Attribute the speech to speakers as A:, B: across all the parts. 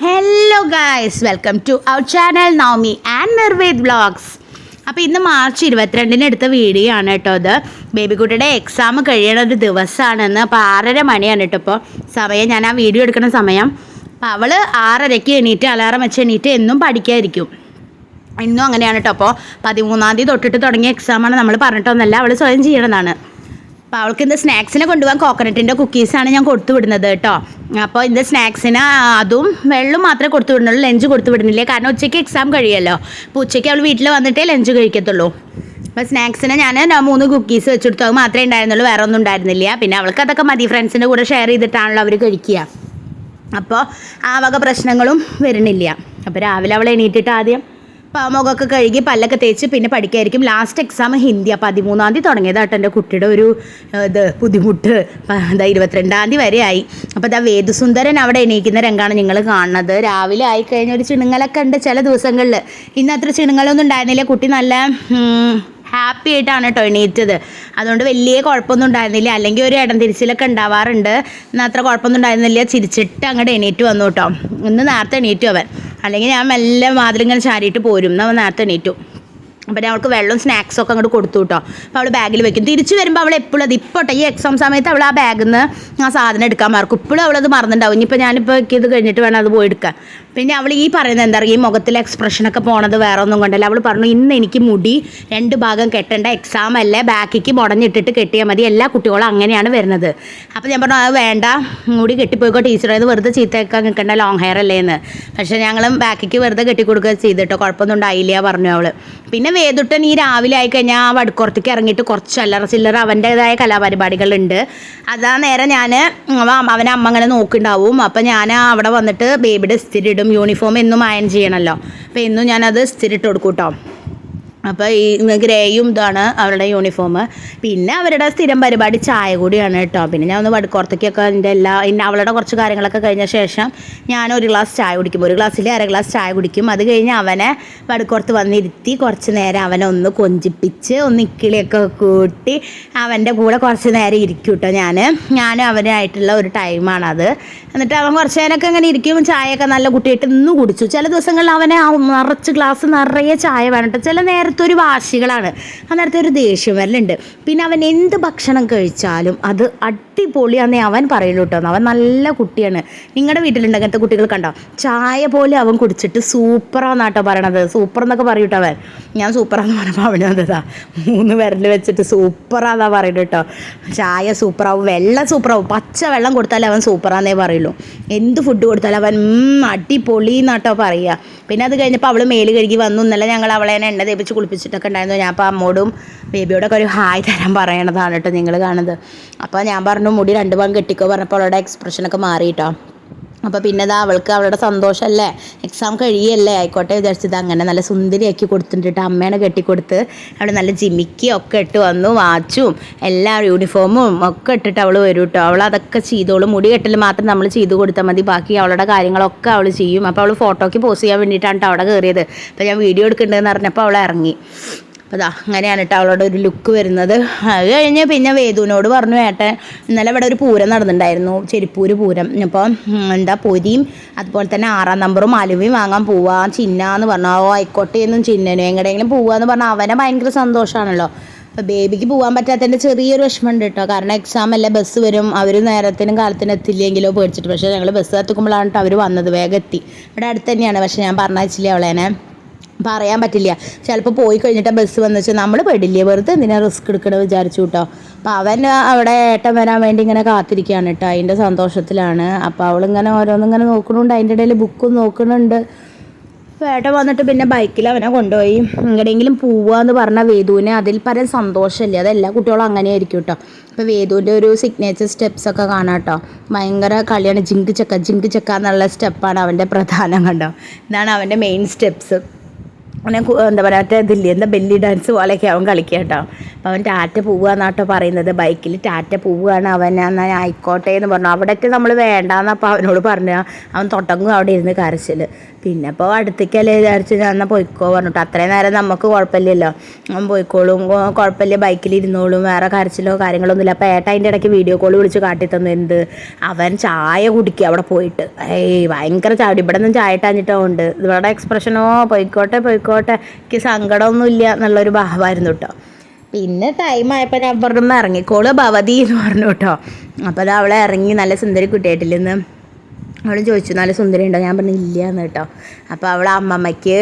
A: Hello guys, welcome to our channel Navami and Nirved vlogs. അപ്പോൾ ഇന്ന് March 22 എടുത്ത വീഡിയോ ആണ് കേട്ടോ. ഇത് ബേബിക്കുട്ടിയുടെ എക്സാം കഴിയണ ഒരു ദിവസമാണെന്ന്. അപ്പോൾ 6:30 മണിയാണ് കേട്ടോ ഇപ്പോൾ സമയം. ഞാൻ ആ വീഡിയോ എടുക്കുന്ന സമയം. അപ്പോൾ അവൾ 6:30 എണീറ്റ് അലാറം വെച്ച് എണീറ്റ് എന്നും പഠിക്കാതിരിക്കും. ഇന്നും അങ്ങനെയാണ് കേട്ടോ. അപ്പോൾ 13-ാം തീയതി തൊട്ടിട്ട് തുടങ്ങിയ എക്സാമാണ്. നമ്മൾ പറഞ്ഞിട്ടൊന്നുമല്ല, അവൾ സ്വയം ചെയ്യണതാണ്. അപ്പോൾ അവൾക്ക് ഇന്ന് സ്നാക്സിന് കൊണ്ടുപോകാൻ കോക്കനട്ടിൻ്റെ കുക്കീസാണ് ഞാൻ കൊടുത്തു വിടുന്നത് കേട്ടോ. അപ്പോൾ ഇന്ന് സ്നാക്സിന് അതും വെള്ളം മാത്രമേ കൊടുത്തു വിടുന്നുള്ളൂ, ലഞ്ച് കൊടുത്തു വിടുന്നില്ല. കാരണം ഉച്ചയ്ക്ക് എക്സാം കഴിയുമല്ലോ. അപ്പോൾ ഉച്ചയ്ക്ക് അവൾ വീട്ടിൽ വന്നിട്ടേ ലഞ്ച് കഴിക്കത്തുള്ളൂ. അപ്പോൾ സ്നാക്സിന് ഞാൻ 3 കുക്കീസ് വെച്ചെടുത്തു. അത് മാത്രമേ ഉണ്ടായിരുന്നുള്ളൂ, വേറെ ഒന്നും ഉണ്ടായിരുന്നില്ല. പിന്നെ അവൾക്ക് അതൊക്കെ മതി, ഫ്രണ്ട്സിൻ്റെ കൂടെ ഷെയർ ചെയ്തിട്ടാണല്ലോ അവർ കഴിക്കുക. അപ്പോൾ ആ വക പ്രശ്നങ്ങളും വരുന്നില്ല. അപ്പോൾ രാവിലെ അവൾ എണീറ്റിട്ട് ആദ്യം മുഖമൊക്കെ കഴുകി പല്ലൊക്കെ തേച്ച് പിന്നെ പഠിക്കായിരിക്കും. Last exam Hindi. 13-ാം തീയതി തുടങ്ങിയതാട്ടോ എൻ്റെ കുട്ടിയുടെ ഒരു ബുദ്ധിമുട്ട്. 22-ാം തീയതി വരെ ആയി. അപ്പോൾ വേദസുന്ദരൻ അവിടെ എണീക്കുന്ന രംഗമാണ് നിങ്ങൾ കാണുന്നത്. രാവിലെ ആയിക്കഴിഞ്ഞ ഒരു ചിണുങ്ങലൊക്കെ ഉണ്ട് ചില ദിവസങ്ങളിൽ. ഇന്ന് അത്ര ചിണുങ്ങലൊന്നും ഉണ്ടായിരുന്നില്ല. കുട്ടി നല്ല ഹാപ്പി ആയിട്ടാണ് കേട്ടോ എണീറ്റത്. അതുകൊണ്ട് വലിയ കുഴപ്പമൊന്നും ഉണ്ടായിരുന്നില്ല. അല്ലെങ്കിൽ ഒരു ഇടം തിരിച്ചിലൊക്കെ ഉണ്ടാവാറുണ്ട്. ഇന്ന് അത്ര കുഴപ്പമൊന്നും ഉണ്ടായിരുന്നില്ല. ചിരിച്ചിട്ട് അങ്ങോട്ട് എണീറ്റ് വന്നു കേട്ടോ. ഇന്ന് നേരത്തെ എണീറ്റു അവൻ. അല്ലെങ്കിൽ ഞാൻ മെല്ലെ വാതിലിങ്ങനെ ചാരിയിട്ട് പോരും. അവൻ നേരത്തെ എണീറ്റു. അപ്പോൾ അവൾക്ക് വെള്ളം സ്നാക്സൊക്കെ അങ്ങോട്ട് കൊടുത്തു കേട്ടോ. അപ്പോൾ അവൾ ബാഗിൽ വെക്കും. തിരിച്ച് വരുമ്പോൾ അവൾ എപ്പോഴും അത് ഇപ്പോട്ടെ ഈ എക്സാം സമയത്ത് അവൾ ആ ബാഗിൽ നിന്ന് ആ സാധനം എടുക്കാൻ മറക്കും. ഇപ്പോഴും അവളത് മറന്നിട്ടുണ്ടാവും. ഇനിയിപ്പോൾ ഞാനിപ്പോൾ ഇത് കഴിഞ്ഞിട്ട് വേണം അത് പോയി എടുക്കാൻ. പിന്നെ അവൾ ഈ പറയുന്നത് എന്താ പറയുക, ഈ മുഖത്തിലെ എക്സ്പ്രഷനൊക്കെ പോണത് വേറെ ഒന്നും കൊണ്ടല്ല. അവൾ പറഞ്ഞു ഇന്ന് എനിക്ക് മുടി 2 ഭാഗം കെട്ടേണ്ട, എക്സാം അല്ലേ, ബാക്കിക്ക് മുടഞ്ഞിട്ടിട്ട് കെട്ടിയാൽ മതി. എല്ലാ കുട്ടികളും അങ്ങനെയാണ് വരുന്നത്. അപ്പോൾ ഞാൻ പറഞ്ഞു അത് വേണ്ട, മുടി കെട്ടിപ്പോയിക്കോ ടീച്ചറേന്ന് വെറുതെ ചീത്തയൊക്കെ നിൽക്കേണ്ട, ലോങ് ഹെയർ അല്ലേ എന്ന്. പക്ഷേ ഞങ്ങളും ബാക്കിക്ക് വെറുതെ കെട്ടിക്കൊടുക്കുക ചെയ്തിട്ടോ, കുഴപ്പമൊന്നും ഉണ്ടായില്ല പറഞ്ഞു അവൾ. പിന്നെ വേദുട്ടൻ ഈ രാവിലെ ആയിക്കഴിഞ്ഞാൽ ആ വടക്കുറത്തേക്ക് ഇറങ്ങിയിട്ട് കുറച്ച് അല്ലറ ചില്ലറ അവൻ്റേതായ കലാപരിപാടികളുണ്ട്. അതാ നേരം ഞാൻ അവനെ അമ്മ അങ്ങനെ നോക്കുന്നുണ്ടാവും. അപ്പം ഞാൻ അവിടെ വന്നിട്ട് ബേബിയുടെ ഇസ്തിരി ഇടും. യൂണിഫോം എന്നും അയൺ ചെയ്യണമല്ലോ. അപ്പോൾ എന്നും ഞാനത് ഇസ്തിരി ഇട്ട് കൊടുക്കും കേട്ടോ. അപ്പോൾ ഈ ഗ്രേയും ഇതാണ് അവരുടെ യൂണിഫോം. പിന്നെ അവരുടെ സ്ഥിരം പരിപാടി ചായ കൂടിയാണ് കേട്ടോ. പിന്നെ ഞാൻ ഒന്ന് വടക്കുറത്തേക്കൊക്കെ അവളുടെ കുറച്ച് കാര്യങ്ങളൊക്കെ കഴിഞ്ഞ ശേഷം ഞാൻ ഒരു ഗ്ലാസ് ചായ കുടിക്കും. ഒരു ഗ്ലാസ്സിൽ 1/2 ഗ്ലാസ് ചായ കുടിക്കും. അത് കഴിഞ്ഞ് അവനെ വടക്കുറത്ത് വന്നിരുത്തി കുറച്ച് നേരം അവനെ ഒന്ന് കൊഞ്ചിപ്പിച്ച് ഒന്ന് ഇക്കിളിയൊക്കെ കൂട്ടി അവൻ്റെ കൂടെ കുറച്ച് നേരം ഇരിക്കും കേട്ടോ. ഞാനും അവനായിട്ടുള്ള ഒരു ടൈമാണത്. എന്നിട്ട് അവൻ കുറച്ച് നേരമൊക്കെ അങ്ങനെ ഇരിക്കും. ചായയൊക്കെ നല്ല കുട്ടിയായിട്ട് ഇന്ന് കുടിച്ചു. ചില ദിവസങ്ങളിൽ അവനെ നിറച്ച് ഗ്ലാസ് നിറയെ ചായ വേണം കേട്ടോ. ചില നേരത്തെ ഒരു വാശികളാണ്, അന്നേരത്തെ ഒരു ദേഷ്യം വരലുണ്ട്. പിന്നെ അവൻ എന്ത് ഭക്ഷണം കഴിച്ചാലും അത് അടിപൊളിയാന്നേ അവൻ പറയുള്ളൂ കേട്ടോ. അവൻ നല്ല കുട്ടിയാണ്. നിങ്ങളുടെ വീട്ടിലുണ്ട് അങ്ങനത്തെ കുട്ടികൾ കണ്ടോ? ചായ പോലെ അവൻ കുടിച്ചിട്ട് സൂപ്പറാന്നാട്ടോ പറയണത്. സൂപ്പർ എന്നൊക്കെ പറയും കേട്ടോ അവൻ. ഞാൻ സൂപ്പറാന്ന് പറഞ്ഞപ്പോൾ അവന് വന്നതാ 3 വിരൽ വെച്ചിട്ട് സൂപ്പറാന്നാ പറയുന്നത് കേട്ടോ. ചായ സൂപ്പറാവും, വെള്ളം സൂപ്പറാവും. പച്ച വെള്ളം കൊടുത്താലും അവൻ സൂപ്പറാന്നേ പറയുള്ളൂ. എന്ത് ഫുഡ് കൊടുത്താലും അവൻ അടിപൊളി എന്നാട്ടോ പറയുക. പിന്നെ അത് കഴിഞ്ഞപ്പോൾ അവൾ മേല് കഴുകി വന്നു. ഇന്നലെ ഞങ്ങൾ അവളെ എണ്ണ തേപ്പിച്ച് കുളിപ്പിച്ചിട്ടൊക്കെ ഉണ്ടായിരുന്നു. ഞാൻ അപ്പോൾ അമ്മോടും ബേബിയോടൊക്കെ ഒരു ഹായ് തരാൻ പറയണതാണ് കേട്ടോ നിങ്ങൾ കാണുന്നത്. അപ്പോൾ ഞാൻ പറഞ്ഞു മുടി 2 ഭാഗം കെട്ടിക്കോ പറഞ്ഞപ്പോൾ അവളുടെ എക്സ്പ്രഷനൊക്കെ മാറി കേട്ടോ. അപ്പോൾ പിന്നെ അവൾക്ക് അവളുടെ സന്തോഷമല്ലേ, എക്സാം കഴിയല്ലേ, ആയിക്കോട്ടെ വിചാരിച്ചത് അങ്ങനെ നല്ല സുന്ദരിയാക്കി കൊടുത്തിട്ട് അമ്മയാണ് കെട്ടിക്കൊടുത്ത്. അവൾ നല്ല ജിമിക്കിയൊക്കെ ഇട്ട് വന്നു, വാച്ചും എല്ലാ യൂണിഫോമും ഒക്കെ ഇട്ടിട്ട് അവൾ വരും കേട്ടോ. അവൾ അതൊക്കെ ചെയ്തോളും. മുടി കെട്ടൽ മാത്രം നമ്മൾ ചെയ്ത് കൊടുത്താൽ മതി, ബാക്കി അവളുടെ കാര്യങ്ങളൊക്കെ അവൾ ചെയ്യും. അപ്പോൾ അവൾ ഫോട്ടോയ്ക്ക് പോസ്റ്റ് ചെയ്യാൻ വേണ്ടിയിട്ടാണ് കേട്ടോ അവിടെ കയറിയത്. അപ്പോൾ ഞാൻ വീഡിയോ എടുക്കേണ്ടതെന്ന് പറഞ്ഞപ്പോൾ അവൾ ഇറങ്ങി. അപ്പോൾ അങ്ങനെയാണ് കേട്ടോ അവളോട് ഒരു ലുക്ക് വരുന്നത്. അത് കഴിഞ്ഞ് പിന്നെ വേദുവിനോട് പറഞ്ഞു, ഏട്ടൻ ഇന്നലെ ഇവിടെ ഒരു പൂരം നടന്നിട്ടുണ്ടായിരുന്നു, ചെരിപ്പൂര് പൂരം. അപ്പോൾ പൊരിയും അതുപോലെ തന്നെ 6-ാം നമ്പറും അലുവയും വാങ്ങാൻ പോവാം ചിന്നാന്ന് പറഞ്ഞു. ആയിക്കോട്ടെയെന്നും ചിന്നനും എങ്ങടെയെങ്കിലും പോവാന്ന് പറഞ്ഞാൽ അവനെ ഭയങ്കര സന്തോഷമാണല്ലോ. അപ്പോൾ ബേബിക്ക് പോകാൻ പറ്റാത്തതിൻ്റെ ചെറിയൊരു വിഷമമുണ്ട് കേട്ടോ. കാരണം എക്സാം അല്ലേ, ബസ് വരും, അവർ നേരത്തിനും കാലത്തിനും എത്തില്ലെങ്കിലോ പേടിച്ചിട്ട്. പക്ഷേ ഞങ്ങൾ ബസ് എത്തിക്കുമ്പോഴാണ് കേട്ടോ അവർ വന്നത്. വേഗം എത്തി. ഇവിടെ അടുത്ത് തന്നെയാണ്. പക്ഷേ ഞാൻ പറഞ്ഞില്ല അവളേനെ, പറയാൻ പറ്റില്ല. ചിലപ്പോൾ പോയി കഴിഞ്ഞിട്ട് ബസ് വന്നു വെച്ചാൽ നമ്മൾ പെടില്ലേ, വെറുതെ എന്തിനാ റിസ്ക് എടുക്കണമെന്ന് വിചാരിച്ചു കേട്ടോ. അപ്പോൾ അവൻ അവിടെ ഏട്ടൻ വരാൻ വേണ്ടി ഇങ്ങനെ കാത്തിരിക്കുകയാണ് കേട്ടോ. അതിൻ്റെ സന്തോഷത്തിലാണ്. അപ്പോൾ അവളിങ്ങനെ ഓരോന്നിങ്ങനെ നോക്കുന്നുണ്ട്. അതിൻ്റെ ഇടയിൽ ബുക്കും നോക്കുന്നുണ്ട്. അപ്പോൾ ഏട്ടൻ വന്നിട്ട് പിന്നെ ബൈക്കിൽ അവനെ കൊണ്ടുപോയി എങ്ങടെയെങ്കിലും പോവാന്ന് പറഞ്ഞാൽ വേദുവിന് അതിൽ പരം സന്തോഷമില്ല. അതെല്ലാ കുട്ടികളും അങ്ങനെ ആയിരിക്കും കേട്ടോ. അപ്പോൾ വേദുവിൻ്റെ ഒരു സിഗ്നേച്ചർ സ്റ്റെപ്സൊക്കെ കാണാം കേട്ടോ. ഭയങ്കര കളിയാണ്. ജിങ്ക് ചക്ക എന്നുള്ള സ്റ്റെപ്പാണ് അവൻ്റെ പ്രധാനം കണ്ടോ. ഇതാണ് അവൻ്റെ മെയിൻ സ്റ്റെപ്സ്. അങ്ങനെ എന്താ പറയുക മറ്റേ ഇതില്ലേ എന്താ ബെല്ലി ഡാൻസ് പോലെയൊക്കെ അവൻ കളിക്കുക കേട്ടോ. അപ്പോൾ അവൻ ടാറ്റ പോവുകയെന്നാട്ടോ പറയുന്നത്, ബൈക്കിൽ ടാറ്റ പോവുകയാണ് അവൻ. എന്നാൽ ആയിക്കോട്ടെ എന്ന് പറഞ്ഞു. അവിടേക്ക് നമ്മൾ വേണ്ടാന്നപ്പോൾ അവനോട് പറഞ്ഞു. അവൻ തൊട്ടങ്ങും അവിടെ ഇരുന്ന് കരച്ചിൽ. പിന്നെ അപ്പോൾ അടുത്തേക്കല്ലേ വിചാരിച്ചു ഞാൻ എന്നാൽ പോയിക്കോ പറഞ്ഞിട്ട്. അത്രയും നേരം നമുക്ക് കുഴപ്പമില്ലല്ലോ, അവൻ പോയിക്കോളും, കുഴപ്പമില്ല, ബൈക്കിലിരുന്നോളും, വേറെ കരച്ചിലോ കാര്യങ്ങളോ ഒന്നുമില്ല. അപ്പോൾ ഏട്ടാ അതിൻ്റെ ഇടയ്ക്ക് വീഡിയോ കോൾ വിളിച്ച് കാട്ടിത്തന്നു. എന്ത് അവൻ ചായ കുടിക്കുക അവിടെ പോയിട്ട്. ഭയങ്കര ചാടി. ഇവിടെ നിന്നും ചായ ഇട്ടാഞ്ഞിട്ടുണ്ട്. ഇവിടെ എക്സ്പ്രഷനോ പോയിക്കോട്ടെ പോയിക്കോട്ടെ, എനിക്ക് സങ്കടമൊന്നുമില്ല എന്നുള്ളൊരു ഭാവമായിരുന്നു കേട്ടോ. പിന്നെ ടൈം ആയപ്പോൾ ഞാൻ പറഞ്ഞു ഇറങ്ങിക്കോള് ഭവതി എന്ന് പറഞ്ഞു കേട്ടോ. അപ്പോൾ അത് അവളെ ഇറങ്ങി. നല്ല സുന്ദരി കുട്ടിയായിട്ടില്ലെന്ന് അവൾ ചോദിച്ചു, നല്ല സുന്ദരി ഉണ്ടോ? ഞാൻ പറഞ്ഞു ഇല്ല എന്ന് കേട്ടോ. അപ്പോൾ അവൾ അമ്മമ്മയ്ക്ക്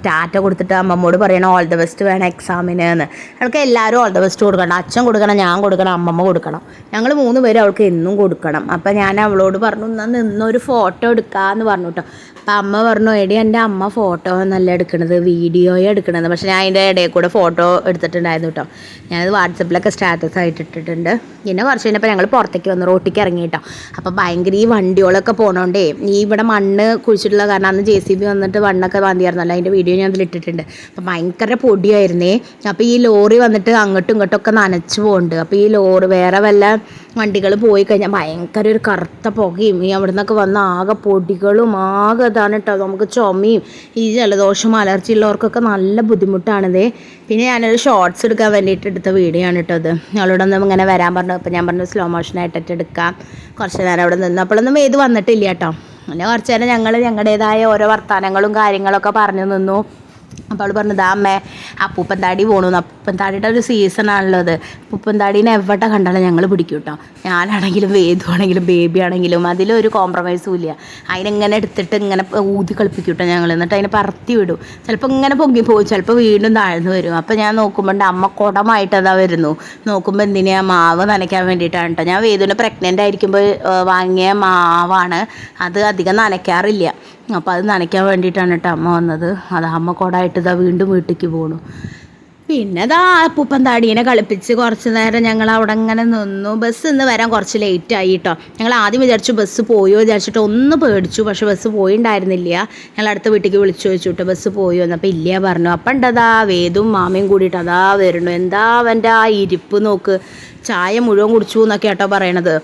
A: ടാറ്റ കൊടുത്തിട്ട് അമ്മമ്മോട് പറയണം ഓൾ ദ ബെസ്റ്റ് വേണം എക്സാമിന് എന്ന്. അവൾക്ക് എല്ലാവരും ഓൾ ദ ബെസ്റ്റ് കൊടുക്കണം. അച്ഛൻ കൊടുക്കണം, ഞാൻ കൊടുക്കണം, അമ്മമ്മ കൊടുക്കണം. ഞങ്ങൾ 3 പേരും അവൾക്ക് എന്നും കൊടുക്കണം. അപ്പോൾ ഞാൻ അവളോട് പറഞ്ഞു എന്നാൽ നിന്നൊരു ഫോട്ടോ എടുക്കാമെന്ന് പറഞ്ഞു കേട്ടോ. അപ്പം അമ്മ പറഞ്ഞു എടി എൻ്റെ അമ്മ ഫോട്ടോ നല്ല എടുക്കണത്, വീഡിയോയും എടുക്കണത്. പക്ഷേ ഞാൻ അതിൻ്റെ ഇടയിൽ കൂടെ ഫോട്ടോ എടുത്തിട്ടുണ്ടായിരുന്നു കേട്ടോ. ഞാനത് വാട്സപ്പിലൊക്കെ സ്റ്റാറ്റസ് ആയിട്ട് ഇട്ടിട്ടുണ്ട്. പിന്നെ കുറച്ച് കഴിഞ്ഞപ്പോൾ ഞങ്ങൾ പുറത്തേക്ക് വന്നു, റോട്ടിലേക്ക് ഇറങ്ങി കേട്ടോ. അപ്പോൾ ഭയങ്കര ഈ വണ്ടികളൊക്കെ പോകണോണ്ടേ ഈ ഇവിടെ മണ്ണ് കുഴിച്ചിട്ടുള്ള കാരണം അന്ന് JCB വന്നിട്ട് മണ്ണൊക്കെ മാന്തിയായിരുന്നല്ലോ, അതിൻ്റെ വീഡിയോ ഞാൻ അതിലിട്ടിട്ടുണ്ട്. അപ്പോൾ ഭയങ്കര പൊടിയായിരുന്നേ. അപ്പോൾ ഈ ലോറി വന്നിട്ട് അങ്ങോട്ടും ഇങ്ങോട്ടൊക്കെ നനച്ച് പോകുന്നുണ്ട്. അപ്പോൾ ഈ ലോറി വേറെ വല്ല വണ്ടികൾ പോയി കഴിഞ്ഞാൽ ഭയങ്കര ഒരു കറുത്ത പുകയും ഈ അവിടെ നിന്നൊക്കെ വന്ന ആകെ പൊടികളും ആകെ ഇതാണ് കേട്ടോ. നമുക്ക് ചുമയും ഈ ജലദോഷം അലർജി ഉള്ളവർക്കൊക്കെ നല്ല ബുദ്ധിമുട്ടാണിതേ. പിന്നെ ഞാനൊരു ഷോർട്സ് എടുക്കാൻ വേണ്ടിയിട്ട് എടുത്ത വീഡിയോ ആണ് കേട്ടോ അത്. ഞങ്ങളോടൊന്നും ഇങ്ങനെ വരാൻ പറഞ്ഞു. അപ്പോൾ ഞാൻ പറഞ്ഞു സ്ലോ മോഷനായിട്ടിട്ട് എടുക്കാം. കുറച്ച് നേരം അവിടെ നിന്ന് അപ്പോഴൊന്നും ഏത് വന്നിട്ടില്ല കേട്ടോ. പിന്നെ കുറച്ച് നേരം ഞങ്ങൾ ഞങ്ങളുടേതായ ഓരോ വർത്തമാനങ്ങളും കാര്യങ്ങളൊക്കെ പറഞ്ഞു നിന്നു. അപ്പോൾ അവൾ പറഞ്ഞു ദാ അമ്മേ അപ്പൂപ്പന്താടി പോകണമെന്ന്. അപ്പൂപ്പന്താടിയുടെ ഒരു സീസണാണല്ലോ അത്. അപ്പൂപ്പന്താടീനെ എവിടെ കണ്ടാലും ഞങ്ങൾ പിടിക്കും കേട്ടോ. ഞാനാണെങ്കിലും വേദു ആണെങ്കിലും ബേബി ആണെങ്കിലും അതിലൊരു കോംപ്രമൈസും ഇല്ല. അതിനെങ്ങനെ എടുത്തിട്ട് ഇങ്ങനെ ഊതി കളിപ്പിക്കും കേട്ടോ ഞങ്ങൾ. എന്നിട്ട് അതിനെ പറത്തി വിടും. ചിലപ്പോൾ ഇങ്ങനെ പൊങ്ങി പോകും, ചിലപ്പോൾ വീണ്ടും താഴ്ന്നു വരും. അപ്പോൾ ഞാൻ നോക്കുമ്പോൾ അമ്മ കുടമായിട്ട് അതാ വരുന്നു. നോക്കുമ്പോൾ എന്തിനാ മാവ് നനയ്ക്കാൻ വേണ്ടിയിട്ടാണ് കേട്ടോ. ഞാൻ വേദുവിനെ പ്രഗ്നൻ്റ് ആയിരിക്കുമ്പോൾ വാങ്ങിയ മാവാണ്, അത് അധികം നനയ്ക്കാറില്ല. അപ്പോൾ അത് നനയ്ക്കാൻ വേണ്ടിയിട്ടാണ് കേട്ടോ അമ്മ വന്നത്. അത് അമ്മ കുടമായിട്ട് ഇതാ വീണ്ടും വീട്ടിലേക്ക് പോകണു. പിന്നെ അതാ അപ്പൂപ്പന്താടീനെ കളിപ്പിച്ച് കുറച്ച് നേരം ഞങ്ങൾ അവിടെ അങ്ങനെ നിന്നു. ബസ് ഇന്ന് വരാൻ കുറച്ച് ലേറ്റായി കേട്ടോ. ഞങ്ങൾ ആദ്യം വിചാരിച്ചു ബസ് പോയോ വിചാരിച്ചിട്ട് ഒന്ന് പേടിച്ചു. പക്ഷെ ബസ് പോയിണ്ടായിരുന്നില്ല. ഞങ്ങൾ അടുത്ത വീട്ടിലേക്ക് വിളിച്ചു ചോദിച്ചു കേട്ടോ ബസ് പോയോ എന്ന്. അപ്പോൾ ഇല്ല പറഞ്ഞു. അപ്പം ഉണ്ടതാ വേദും മാമയും കൂടിയിട്ട് അതാ വരുന്നു. എന്താ അവൻ്റെ ആ ഇരിപ്പ് നോക്ക്. ചായ മുഴുവൻ കുടിച്ചു എന്നൊക്കെ കേട്ടോ പറയണത്.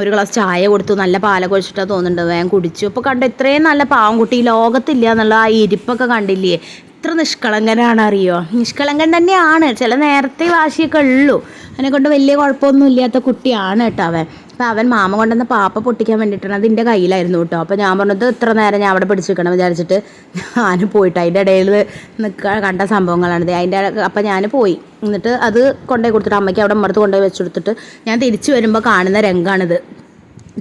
A: ഒരു ഗ്ലാസ് ചായ കൊടുത്തു, നല്ല പാലൊക്കെ ഒഴിച്ചിട്ടാണ് തോന്നുന്നുണ്ട്, വേഗം കുടിച്ചു. അപ്പോൾ കണ്ട ഇത്രയും നല്ല പാവൻകുട്ടി ഈ ലോകത്തില്ല എന്നുള്ള ആ ഇരിപ്പൊക്കെ കണ്ടില്ലേ. എത്ര നിഷ്കളങ്കനാണ് അറിയോ. നിഷ്കളങ്കൻ തന്നെയാണ്. ചില നേരത്തെ വാശിയൊക്കെ ഉള്ളൂ. അതിനെക്കൊണ്ട് വലിയ കുഴപ്പമൊന്നും ഇല്ലാത്ത കുട്ടിയാണ് കേട്ടോ അവൻ. അപ്പോൾ അവൻ മാമ കൊണ്ടുവന്ന പാപ്പ പൊട്ടിക്കാൻ വേണ്ടിയിട്ടാണ്, അതിൻ്റെ കയ്യിലായിരുന്നു കേട്ടോ. അപ്പോൾ ഞാൻ പറഞ്ഞത് ഇത്ര നേരം ഞാൻ അവിടെ പിടിച്ചിരിക്കണം വിചാരിച്ചിട്ട് ഞാൻ പോയിട്ട് അതിൻ്റെ ഇടയിൽ കണ്ട സംഭവങ്ങളാണിത്. അപ്പോൾ ഞാൻ പോയി. എന്നിട്ട് അത് കൊണ്ടുപോയി കൊടുത്തിട്ട് അമ്മയ്ക്ക് അവിടെ അമ്മടുത്ത് കൊണ്ടുപോയി വെച്ച് കൊടുത്തിട്ട് ഞാൻ തിരിച്ച് വരുമ്പോൾ കാണുന്ന രംഗമാണിത്.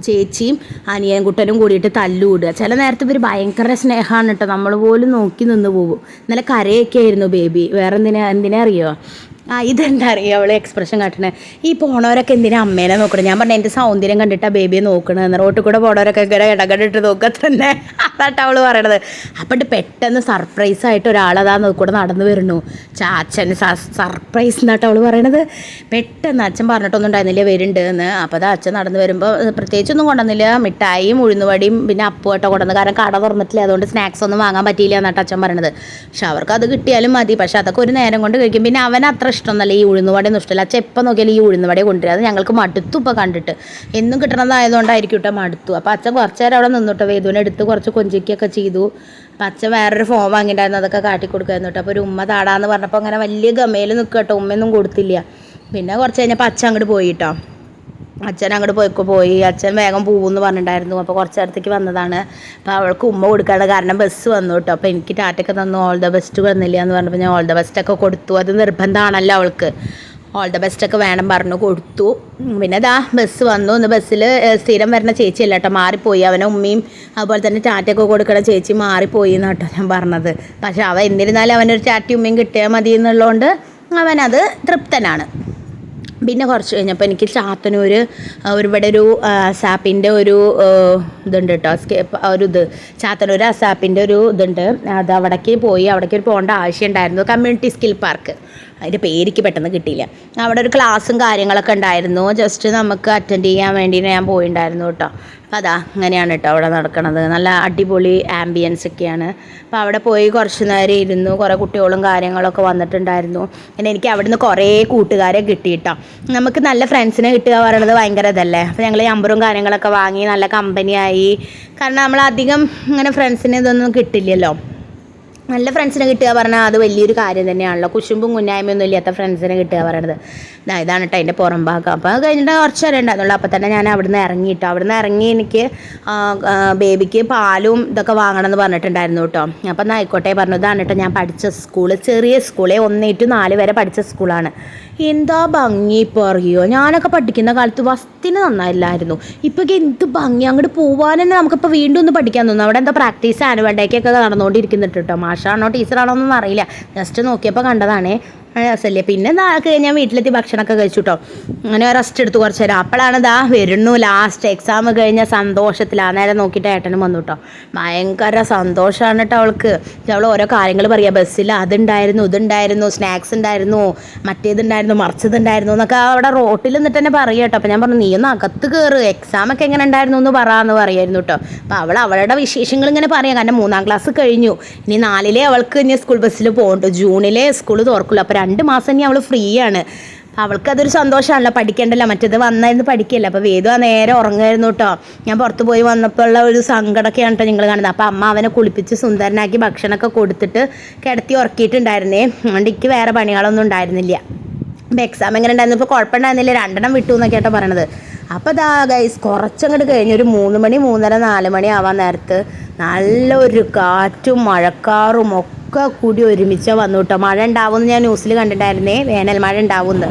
A: ചേച്ചിയും അനിയൻകുട്ടനും കൂടിയിട്ട് തല്ലുകൂടുക. ചില നേരത്തെ ഇവർ ഭയങ്കര സ്നേഹമാണ് കേട്ടോ. നമ്മൾ പോലും നോക്കി നിന്ന് പോകും. ഇന്നലെ കരയൊക്കെ ആയിരുന്നു ബേബി. വേറെ എന്തിനാ അറിയോ, ഇതെന്താ അറിയുക അവൾ എക്സ്പ്രഷൻ കാട്ടണേ. ഈ പോണവരൊക്കെ എന്തിനാ അമ്മേനെ നോക്കണം. ഞാൻ പറഞ്ഞ എൻ്റെ സൗന്ദര്യം കണ്ടിട്ടാണ് ബേബിയെ നോക്കണമെന്ന്. റോട്ടിൽ കൂടെ പോണവരൊക്കെ ഇങ്ങനെ ഇടകണ്ടിട്ട് നോക്കുക തന്നെ. അതാട്ടോ അവൾ പറയണത്. അപ്പം പെട്ടെന്ന് സർപ്രൈസായിട്ട് ഒരാളതാ കൂടെ നടന്നു വരുന്നു. അച്ഛന് സർപ്രൈസ് എന്നാട്ടോ അവൾ പറയണത്. പെട്ടെന്ന് അച്ഛൻ പറഞ്ഞിട്ടൊന്നും ഉണ്ടായിരുന്നില്ല വരുന്നുണ്ട് എന്ന്. അപ്പോൾ അത് അച്ഛൻ നടന്നു വരുമ്പോൾ പ്രത്യേകിച്ചൊന്നും കൊണ്ടുവന്നില്ല. മിഠായിയും ഉഴുന്നുവടിയും പിന്നെ അപ്പുമായിട്ടോ കൊണ്ടുവന്നത്. കാരണം കട തുറന്നിട്ടില്ല, അതുകൊണ്ട് സ്നാക്സ് ഒന്നും വാങ്ങാൻ പറ്റിയില്ല എന്നാട്ടോ അച്ഛൻ പറയണത്. പക്ഷെ അവർക്ക് അത് കിട്ടിയാലും മതി. പക്ഷെ അതൊക്കെ ഒരു നേരം കൊണ്ട് കഴിക്കും. പിന്നെ അവൻ അത്ര ഇഷ്ടമൊന്നുമല്ല ഈ ഉഴുന്നുവടയൊന്നും ഇഷ്ടമല്ല. അച്ഛൻ എപ്പോൾ നോക്കിയാലും ഈ ഉഴുന്നുവടയെ കൊണ്ടുവരിക. അത് ഞങ്ങൾക്ക് മടുത്തു ഇപ്പോൾ കണ്ടിട്ട്. എന്നും കിട്ടണതായതുകൊണ്ടായിരിക്കും കേട്ടോ മടുത്തു. അപ്പോൾ അച്ഛൻ കുറച്ച് നേരം അവിടെ നിന്നിട്ടോ വേദുവിനെ എടുത്ത് കുറച്ച് കൊഞ്ചിക്കൊക്കെ ചെയ്തു. അപ്പം അച്ഛൻ വേറൊരു ഫോം വാങ്ങിയിട്ടുണ്ടായിരുന്നു, അതൊക്കെ കാട്ടിക്കൊടുക്കായിരുന്നു കേട്ടോ. അപ്പോൾ ഒരു ഉമ്മ താടാന്ന് പറഞ്ഞപ്പോൾ അങ്ങനെ വലിയ ഗമയിൽ നിൽക്കുക കേട്ടോ. ഉമ്മയൊന്നും കൊടുത്തില്ല. പിന്നെ കുറച്ച് കഴിഞ്ഞപ്പോൾ അച്ഛൻ അങ്ങോട്ട് പോയി കേട്ടോ. അച്ഛൻ അങ്ങോട്ട് പോയി. അച്ഛൻ വേഗം പോകുമെന്ന് പറഞ്ഞിട്ടുണ്ടായിരുന്നു. അപ്പോൾ കുറച്ച് നേരത്തേക്ക് വന്നതാണ്. അപ്പോൾ അവൾക്ക് ഉമ്മ കൊടുക്കാനുള്ള കാരണം ബസ് വന്നു കേട്ടോ. അപ്പോൾ എനിക്ക് ടാറ്റൊക്കെ തന്നു. ഓൾ ദ ബെസ്റ്റ് വന്നില്ല എന്ന് പറഞ്ഞപ്പോൾ ഞാൻ ഓൾ ദ ബെസ്റ്റൊക്കെ കൊടുത്തു. അത് നിർബന്ധമാണല്ലോ അവൾക്ക്. ഓൾ ദ ബെസ്റ്റൊക്കെ വേണം പറഞ്ഞു കൊടുത്തു. പിന്നെ അതാ ബസ് വന്നു. ഇന്ന് ബസ്സിൽ സ്ഥിരം വരുന്ന ചേച്ചിയല്ല കേട്ടോ, മാറിപ്പോയി. അവനെ ഉമ്മയും അതുപോലെ തന്നെ ടാറ്റയൊക്കെ കൊടുക്കണ ചേച്ചി മാറിപ്പോയി എന്ന് കേട്ടോ ഞാൻ പറഞ്ഞത്. പക്ഷെ അവൻ എന്നിരുന്നാലും അവനൊരു ടാറ്റയും ഉമ്മയും കിട്ടിയാൽ മതി എന്നുള്ളതുകൊണ്ട് അവനത് തൃപ്തനാണ്. പിന്നെ കുറച്ച് കഴിഞ്ഞപ്പോൾ എനിക്ക് ചാത്തനൂർ ഇവിടെ ഒരു അസാപ്പിൻ്റെ ഒരു ഇതുണ്ട് കേട്ടോ. ചാത്തനൂർ അസാപ്പിൻ്റെ ഒരു ഇതുണ്ട്. അത് അവിടേക്ക് പോകേണ്ട ആവശ്യം ഉണ്ടായിരുന്നു. കമ്മ്യൂണിറ്റി സ്കിൽ പാർക്ക്, അതിൻ്റെ പേരിക്ക് പെട്ടെന്ന് കിട്ടിയില്ല. അവിടെ ഒരു ക്ലാസ്സും കാര്യങ്ങളൊക്കെ ഉണ്ടായിരുന്നു. ജസ്റ്റ് നമുക്ക് അറ്റൻഡ് ചെയ്യാൻ വേണ്ടി ഞാൻ പോയിട്ടുണ്ടായിരുന്നു കേട്ടോ. അപ്പോൾ അതാ അങ്ങനെയാണ് കേട്ടോ അവിടെ നടക്കണത്. നല്ല അടിപൊളി ആംബിയൻസ് ഒക്കെയാണ്. അപ്പോൾ അവിടെ പോയി കുറച്ച് നേരം ഇരുന്നു. കുറേ കുട്ടികളും കാര്യങ്ങളൊക്കെ വന്നിട്ടുണ്ടായിരുന്നു. പിന്നെ എനിക്ക് അവിടുന്ന് കുറേ കൂട്ടുകാരെ കിട്ടിയിട്ടോ. നമുക്ക് നല്ല ഫ്രണ്ട്സിനെ കിട്ടുക പറയണത് ഭയങ്കര ഇതല്ലേ. അപ്പോൾ ഞങ്ങൾ നമ്പറും കാര്യങ്ങളൊക്കെ വാങ്ങി നല്ല കമ്പനിയായി. കാരണം നമ്മളധികം ഇങ്ങനെ ഫ്രണ്ട്സിനെ ഇതൊന്നും കിട്ടില്ലല്ലോ. നല്ല ഫ്രണ്ട്സിനെ കിട്ടുക പറഞ്ഞാൽ അത് വലിയൊരു കാര്യം തന്നെയാണല്ലോ. കുശുമ്പും കുന്നായ്മയൊന്നും ഇല്ലാത്ത ഫ്രണ്ട്സിനെ കിട്ടുക പറയണത്. ഇതാണ് കേട്ടോ അതിൻ്റെ പുറം ഭാഗം. അപ്പോൾ അത് കഴിഞ്ഞിട്ട് കുറച്ച് നേരം ഉണ്ടായിരുന്നുള്ളൂ. അപ്പോൾ തന്നെ ഞാൻ അവിടുന്ന് ഇറങ്ങിയിട്ടോ. അവിടുന്ന് ഇറങ്ങി എനിക്ക് ബേബിക്ക് പാലും ഇതൊക്കെ വാങ്ങണമെന്ന് പറഞ്ഞിട്ടുണ്ടായിരുന്നു കേട്ടോ. അപ്പോൾ എന്നാൽ ആയിക്കോട്ടെ പറഞ്ഞു. ഇതാണ് കേട്ടോ ഞാൻ പഠിച്ച സ്കൂള്. ചെറിയ സ്കൂളേ 1 to 4 വരെ പഠിച്ച സ്കൂളാണ്. എന്താ ഭംഗി പറയുമോ. ഞാനൊക്കെ പഠിക്കുന്ന കാലത്ത് വസ്തിന് നന്നായില്ലായിരുന്നു. ഇപ്പോഴൊക്കെ എന്ത് ഭംഗി. അങ്ങോട്ട് പോകാൻ തന്നെ നമുക്കിപ്പോൾ വീണ്ടും ഒന്ന് പഠിക്കാൻ തോന്നുന്നു. അവിടെ എന്താ പ്രാക്ടീസ് ആനുവൽ ഡേക്കൊക്കെ നടന്നുകൊണ്ടിരിക്കുന്നുണ്ട് കേട്ടോ. മാഷാണോ ടീച്ചറാണോ എന്നൊന്നും അറിയില്ല. ജസ്റ്റ് നോക്കിയപ്പോൾ കണ്ടതാണേ. രസമല്ലേ. പിന്നെ ഞാൻ വീട്ടിലെത്തി ഭക്ഷണമൊക്കെ കഴിച്ചു കേട്ടോ. അങ്ങനെ റെസ്റ്റ് എടുത്തു കുറച്ച് നേരം. അപ്പോഴാണ് വരുന്നു ലാസ്റ്റ് എക്സാം കഴിഞ്ഞ സന്തോഷത്തിൽ. ആ നേരം നോക്കിയിട്ട് ഏട്ടനും വന്നു കേട്ടോ. ഭയങ്കര സന്തോഷമാണ് കേട്ടോ അവൾക്ക്. അവൾ ഓരോ കാര്യങ്ങൾ പറയുക. ബസ്സിൽ അതുണ്ടായിരുന്നു, ഇതുണ്ടായിരുന്നു, സ്നാക്സ് ഉണ്ടായിരുന്നു, മറ്റേതുണ്ടായിരുന്നു, മറിച്ചതുണ്ടായിരുന്നു എന്നൊക്കെ അവിടെ റോട്ടിൽ നിന്നിട്ട് തന്നെ പറയുക കേട്ടോ. അപ്പോൾ ഞാൻ പറഞ്ഞു നീ ഒന്ന് അകത്ത് കയറ്, എക്സാമൊക്കെ എങ്ങനെ ഉണ്ടായിരുന്നു എന്ന് പറയാമെന്ന് പറയായിരുന്നു കേട്ടോ. അപ്പോൾ അവളുടെ വിശേഷങ്ങൾ ഇങ്ങനെ പറയാം. കാരണം 3ാം ക്ലാസ് കഴിഞ്ഞു. ഇനി 4 അവൾക്ക് ഇനി സ്കൂൾ ബസ്സിൽ പോകുന്നുണ്ട്. ജൂണിലെ സ്കൂൾ തുറക്കുള്ളൂ. അപ്പോൾ 2 മാസം ഇനി അവൾ ഫ്രീ ആണ്. അവൾക്കതൊരു സന്തോഷമാണല്ലോ. പഠിക്കേണ്ടല്ലോ. മറ്റേത് വന്നായിരുന്നു പഠിക്കില്ല. അപ്പോൾ വേദു നേരെ ഉറങ്ങായിരുന്നു കേട്ടോ. ഞാൻ പുറത്ത് പോയി വന്നപ്പോൾ ഉള്ള ഒരു സങ്കടമൊക്കെയാണ് കേട്ടോ നിങ്ങൾ കാണുന്നത്. അപ്പോൾ അമ്മ അവനെ കുളിപ്പിച്ച് സുന്ദരനാക്കി ഭക്ഷണമൊക്കെ കൊടുത്തിട്ട് കിടത്തി ഉറക്കിയിട്ടുണ്ടായിരുന്നേ. അതുകൊണ്ട് എനിക്ക് വേറെ പണികളൊന്നും ഉണ്ടായിരുന്നില്ല. അപ്പോൾ എക്സാം എങ്ങനെ ഉണ്ടായിരുന്നു? ഇപ്പോൾ കുഴപ്പമുണ്ടായിരുന്നില്ല. 2 വിട്ടു എന്നൊക്കെ കേട്ടോ പറയണത്. അപ്പോൾ ഗൈസ് കുറച്ചങ്ങോട്ട് കഴിഞ്ഞ് ഒരു 3 മണി 3:30 4 മണി ആവാൻ നേരത്ത് നല്ലൊരു കാറ്റും മഴക്കാറും ഒക്കെ കൂടി ഒരുമിച്ച് വന്നു കേട്ടോ. മഴ ഉണ്ടാവുമെന്ന് ഞാൻ ന്യൂസിൽ കണ്ടിട്ടുണ്ടായിരുന്നേ. വേനൽ മഴ ഉണ്ടാവുമെന്ന്.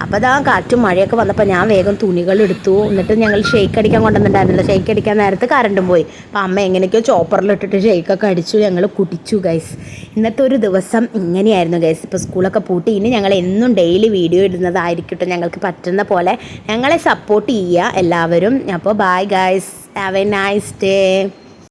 A: അപ്പോൾ കാറ്റും മഴയൊക്കെ വന്നപ്പോൾ ഞാൻ വേഗം തുണികൾ എടുത്തു. എന്നിട്ട് ഞങ്ങൾ ഷെയ്ക്ക് അടിക്കാൻ കൊണ്ടുവന്നിട്ടുണ്ടായിരുന്നില്ല. ഷെയ്ക്ക് അടിക്കാൻ നേരത്ത് കറണ്ടും പോയി. അപ്പോൾ അമ്മ എങ്ങനെയൊക്കെയോ ചോപ്പറിലിട്ടിട്ട് ഷെയ്ക്കൊക്കെ അടിച്ചു. ഞങ്ങൾ കുടിച്ചു ഗൈസ്. ഇന്നത്തെ ഒരു ദിവസം ഇങ്ങനെയായിരുന്നു ഗൈസ്. ഇപ്പോൾ സ്കൂളൊക്കെ പൂട്ടി. ഇനി ഞങ്ങൾ എന്നും ഡെയിലി വീഡിയോ ഇടുന്നതായിരിക്കട്ടെ. ഞങ്ങൾക്ക് പറ്റുന്ന പോലെ ഞങ്ങളെ സപ്പോർട്ട് ചെയ്യുക എല്ലാവരും. അപ്പോൾ bye guys. Have A nice day.